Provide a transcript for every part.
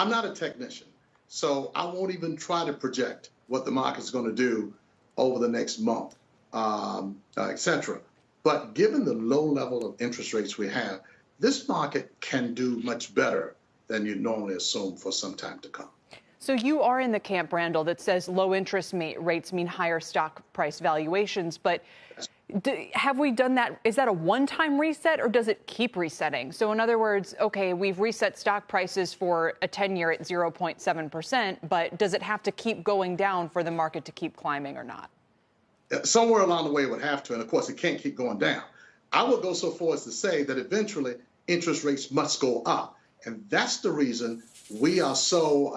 I'm not a technician, so I won't even try to project what the market's going to do over the next month, et cetera. But given the low level of interest rates we have, this market can do much better than you normally assume for some time to come. So you are in the camp, Randall, that says low interest rates mean higher stock price valuations. But have we done that? Is that a one-time reset, or does it keep resetting? So in other words, OK, we've reset stock prices for a 10-year at 0.7%, but does it have to keep going down for the market to keep climbing or not? Somewhere along the way it would have to. And of course, it can't keep going down. I would go so far as to say that eventually interest rates must go up. And that's the reason we are so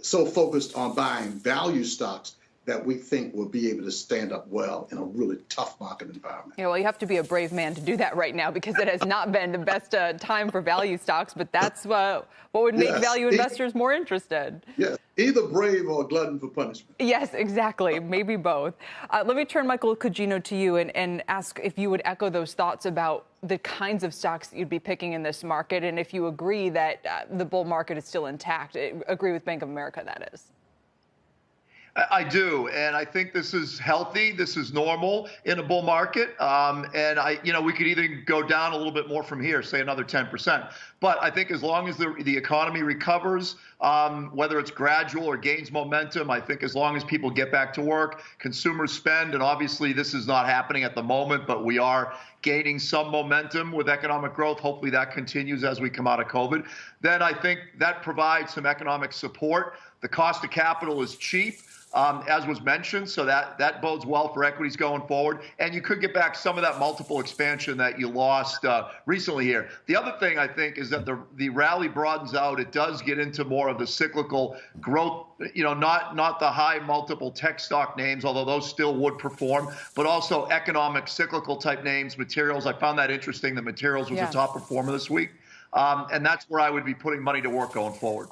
focused on buying value stocks that we think will be able to stand up well in a really tough market environment. Yeah, well, you have to be a brave man to do that right now, because it has not been the best time for value stocks. But that's what would make value investors more interested. Yes, either brave or a glutton for punishment. Yes, exactly. Maybe both. Let me turn, Michael Cuggino, to you and ask if you would echo those thoughts about the kinds of stocks that you'd be picking in this market, and if you agree that the bull market is still intact. Agree with Bank of America, that is. I do, and I think this is healthy. This is normal in a bull market, and we could even go down a little bit more from here, say another 10%. But I think as long as the economy recovers, whether it's gradual or gains momentum, I think as long as people get back to work, consumers spend, and obviously this is not happening at the moment, but we are gaining some momentum with economic growth. Hopefully that continues as we come out of COVID. Then I think that provides some economic support. The cost of capital is cheap, as was mentioned, so that bodes well for equities going forward. And you could get back some of that multiple expansion that you lost recently here. The other thing I think is that the rally broadens out. It does get into more of the cyclical growth, not the high multiple tech stock names, although those still would perform, but also economic cyclical type names, materials. I found that interesting. The materials was a top performer this week. And that's where I would be putting money to work going forward.